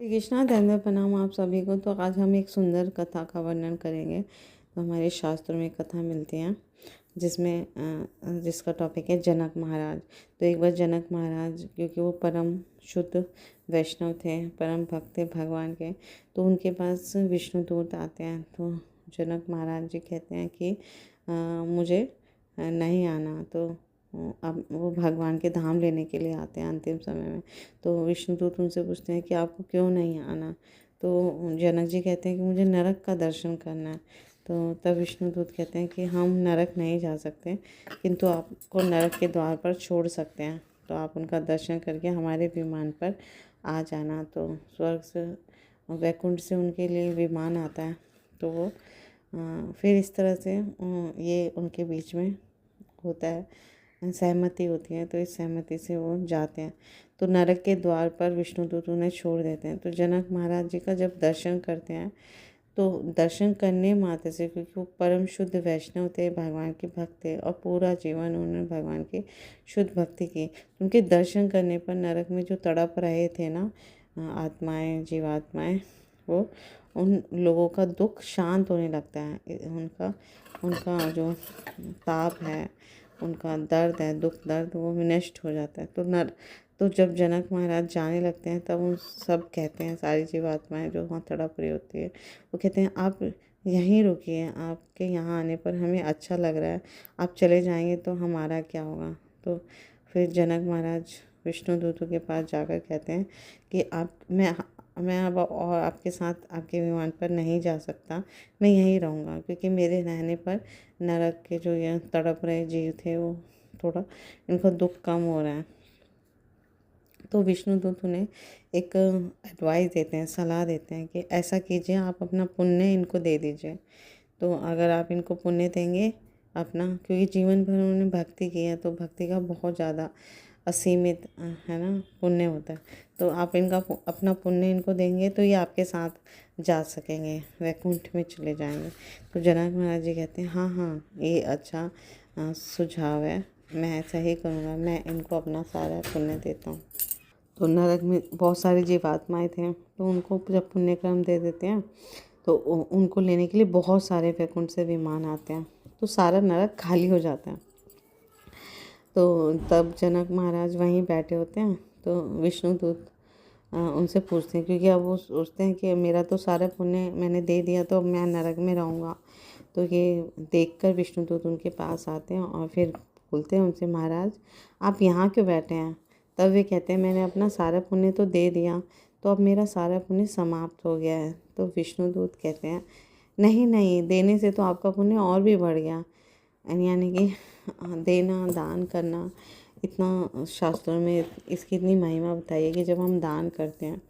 श्री कृष्णा धन्य प्रणाम आप सभी को। तो आज हम एक सुंदर कथा का वर्णन करेंगे। तो हमारे शास्त्रों में कथा मिलती हैं जिसका टॉपिक है जनक महाराज। तो एक बार जनक महाराज, क्योंकि वो परम शुद्ध वैष्णव थे, परम भक्त थे भगवान के, तो उनके पास विष्णुदूत आते हैं। तो जनक महाराज जी कहते हैं कि मुझे नहीं आना। तो अब वो भगवान के धाम लेने के लिए आते हैं अंतिम समय में। तो विष्णुदूत उनसे पूछते हैं कि आपको क्यों नहीं आना। तो जनक जी कहते हैं कि मुझे नरक का दर्शन करना है। तो तब विष्णुदूत कहते हैं कि हम नरक नहीं जा सकते, किंतु आपको नरक के द्वार पर छोड़ सकते हैं। तो आप उनका दर्शन करके हमारे विमान पर आ जाना। तो स्वर्ग से, वैकुंठ से उनके लिए विमान आता है। तो वो फिर इस तरह से ये उनके बीच में होता है, सहमति होती है। तो इस सहमति से वो जाते हैं। तो नरक के द्वार पर विष्णुदूत उन्हें छोड़ देते हैं। तो जनक महाराज जी का जब दर्शन करते हैं, तो दर्शन करने मात्र से, क्योंकि वो परम शुद्ध वैष्णव थे, भगवान के भक्त थे और पूरा जीवन उन्होंने भगवान की शुद्ध भक्ति की, उनके दर्शन करने पर नरक में जो तड़प रहे थे ना आत्माएं, जीवात्माएं, वो उन लोगों का दुख शांत होने लगता है। उनका उनका जो ताप है, उनका दर्द है, दुख दर्द, वो नष्ट हो जाता है। तो जब जनक महाराज जाने लगते हैं, तब उन सब कहते हैं, सारी जीवात्माएं जो वहाँ तड़प रही होती है, वो कहते हैं आप यहीं रुकिए, आपके यहाँ आने पर हमें अच्छा लग रहा है, आप चले जाएंगे तो हमारा क्या होगा। तो फिर जनक महाराज विष्णुदूतों के पास जाकर कहते हैं कि मैं अब और आपके साथ आपके विमान पर नहीं जा सकता, मैं यहीं रहूँगा, क्योंकि मेरे रहने पर नरक के जो ये तड़प रहे जीव थे, वो थोड़ा इनका दुख कम हो रहा है। तो विष्णुदूत उन्हें एक एडवाइस देते हैं, सलाह देते हैं कि ऐसा कीजिए, आप अपना पुण्य इनको दे दीजिए। तो अगर आप इनको पुण्य देंगे अपना, क्योंकि जीवन भर उन्होंने भक्ति की है, तो भक्ति का बहुत ज़्यादा असीमित है ना पुण्य होता है। तो आप इनका अपना पुण्य इनको देंगे तो ये आपके साथ जा सकेंगे, वैकुंठ में चले जाएंगे। तो जनक महाराज जी कहते हैं हाँ हाँ, ये अच्छा सुझाव है, मैं ऐसा ही करूँगा, मैं इनको अपना सारा पुण्य देता हूँ। तो नरक में बहुत सारी जीवात्माएं थे, तो उनको जब पुण्यक्रम दे देते हैं, तो उनको लेने के लिए बहुत सारे वैकुंठ से विमान आते हैं। तो सारा नरक खाली हो जाता है। तो तब जनक महाराज वहीं बैठे होते हैं। तो विष्णुदूत उनसे पूछते हैं, क्योंकि अब वो सोचते हैं कि मेरा तो सारा पुण्य मैंने दे दिया, तो अब मैं नरक में रहूँगा। तो ये देखकर विष्णुदूत उनके पास आते हैं और फिर बोलते हैं उनसे, महाराज आप यहाँ क्यों बैठे हैं। तब वे कहते हैं मैंने अपना सारा पुण्य तो दे दिया, तो अब मेरा सारा पुण्य समाप्त हो गया है। तो विष्णुदूत कहते हैं नहीं नहीं, देने से तो आपका पुण्य और भी बढ़ गया। यानी कि देना, दान करना, इतना शास्त्रों में इसकी इतनी महिमा बताई है कि जब हम दान करते हैं,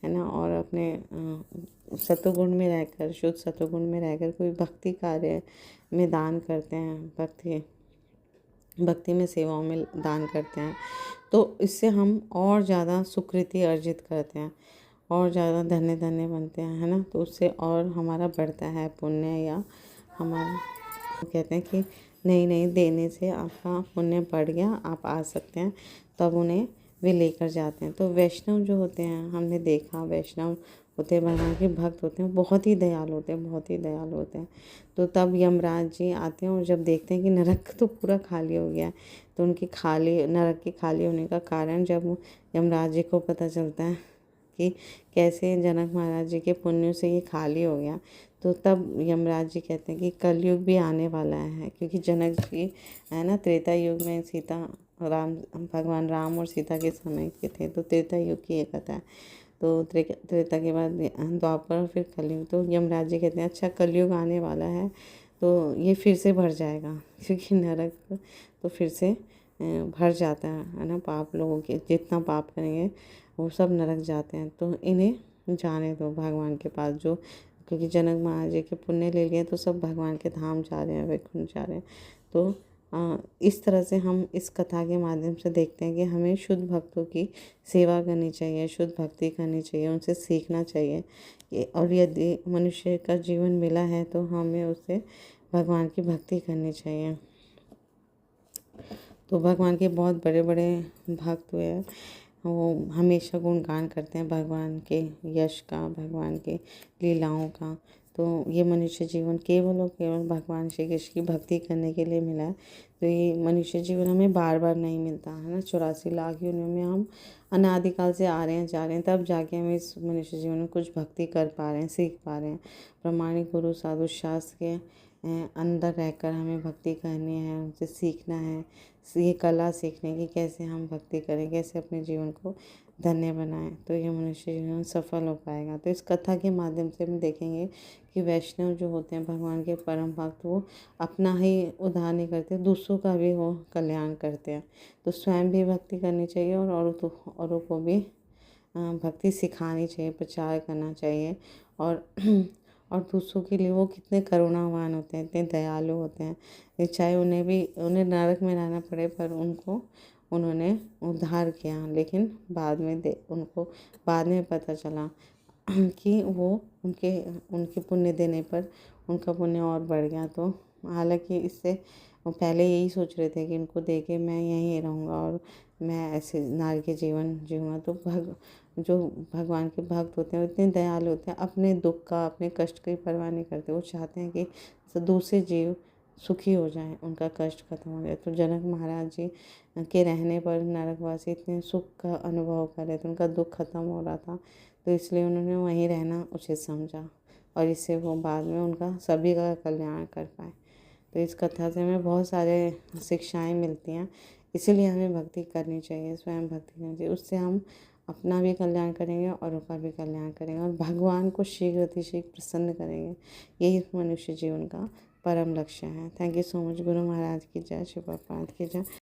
है ना, और अपने सत्वगुण में रहकर, शुद्ध सत्वगुण में रहकर कोई भक्ति कार्य में दान करते हैं, भक्ति में सेवाओं में दान करते हैं, तो इससे हम और ज़्यादा सुकृति अर्जित करते हैं, और ज़्यादा धन्य धन्य बनते हैं, है ना। तो उससे और हमारा बढ़ता है पुण्य, या हमारा कहते हैं कि नहीं नहीं, देने से आपका पुण्य बढ़ गया, आप आ सकते हैं। तब उन्हें वे लेकर जाते हैं। तो वैष्णव जो होते हैं, हमने देखा वैष्णव होते हैं, भगवान के भक्त होते हैं, बहुत ही दयालु होते हैं, बहुत ही दयालु होते हैं। तो तब यमराज जी आते हैं और जब देखते हैं कि नरक तो पूरा खाली हो गया है, तो उनकी नरक के खाली होने का कारण जब यमराज जी को पता चलता है कि कैसे जनक महाराज जी के पुण्यों से ये खाली हो गया, तो तब यमराज जी कहते हैं कि कलयुग भी आने वाला है। क्योंकि जनक जी है ना, त्रेता युग में भगवान राम और सीता के समय के थे, तो त्रेता युग की ये कथा है। तो त्रेता के बाद द्वापर और फिर कलयुग। तो यमराज जी कहते हैं अच्छा कलयुग आने वाला है, तो ये फिर से भर जाएगा, क्योंकि नरक तो फिर से भर जाता है ना, पाप लोगों के जितना पाप करेंगे वो सब नरक जाते हैं। तो इन्हें जाने दो भगवान के पास, जो क्योंकि जनक महाराज जी के पुण्य ले लिए, तो सब भगवान के धाम जा रहे हैं, वैकुंठ जा रहे हैं। तो इस तरह से हम इस कथा के माध्यम से देखते हैं कि हमें शुद्ध भक्तों की सेवा करनी चाहिए, शुद्ध भक्ति करनी चाहिए, उनसे सीखना चाहिए। और यदि मनुष्य का जीवन मिला है, तो हमें उससे भगवान की भक्ति करनी चाहिए। तो भगवान के बहुत बड़े बड़े भक्त हुए हैं, वो हमेशा गुणगान करते हैं भगवान के यश का, भगवान के लीलाओं का। तो ये मनुष्य जीवन केवल और केवल भगवान श्री कृष्ण की भक्ति करने के लिए मिला है। तो ये मनुष्य जीवन हमें बार बार नहीं मिलता है ना। 84 लाख योनियों में हम अनादिकाल से आ रहे हैं, जा रहे हैं, तब जाके हम इस मनुष्य जीवन में कुछ भक्ति कर पा रहे हैं, सीख पा रहे हैं। प्रमाणिक गुरु साधु शास्त्र के अंदर रहकर हमें भक्ति करनी है, उनसे सीखना है। ये कला सीखने की, कैसे हम भक्ति करें, कैसे अपने जीवन को धन्य बनाएं, तो ये मनुष्य जीवन सफल हो पाएगा। तो इस कथा के माध्यम से हम देखेंगे कि वैष्णव जो होते हैं भगवान के परम भक्त, वो अपना ही उद्धार नहीं करते, दूसरों का भी वो कल्याण करते हैं। तो स्वयं भी भक्ति करनी चाहिए और औरों को भी भक्ति सिखानी चाहिए, प्रचार करना चाहिए। और और दूसरों के लिए वो कितने करुणावान होते हैं, इतने दयालु होते हैं। चाहे उन्हें नरक में रहना पड़े, पर उन्होंने उद्धार किया। लेकिन उनको बाद में पता चला कि वो उनके पुण्य देने पर उनका पुण्य और बढ़ गया। तो हालांकि इससे वो पहले यही सोच रहे थे कि इनको दे के मैं यहीं रहूँगा और मैं ऐसे नारी के जीवन जीऊँगा। तो जो भगवान के भक्त होते हैं वो इतने दयालु होते हैं, अपने दुख का, अपने कष्ट की परवाह नहीं करते। वो चाहते हैं कि दूसरे जीव सुखी हो जाएं, उनका कष्ट खत्म हो जाए। तो जनक महाराज जी के रहने पर नरकवासी इतने सुख का अनुभव कर रहे थे, उनका दुख खत्म हो रहा था। तो इसलिए उन्होंने वहीं रहना उचित समझा और इससे वो बाद में उनका सभी का कल्याण कर पाए। तो इस कथा से हमें बहुत सारे शिक्षाएं मिलती हैं। इसीलिए हमें भक्ति करनी चाहिए, स्वयं भक्ति करनी चाहिए। उससे हम अपना भी कल्याण करेंगे, औरों का भी कल्याण करेंगे और भगवान को शीघ्र अतिशीघ्र प्रसन्न करेंगे। यही मनुष्य जीवन का परम लक्ष्य है। Thank you so much. Guru Maharaj की जय, शिव प्रभुपाद की जय।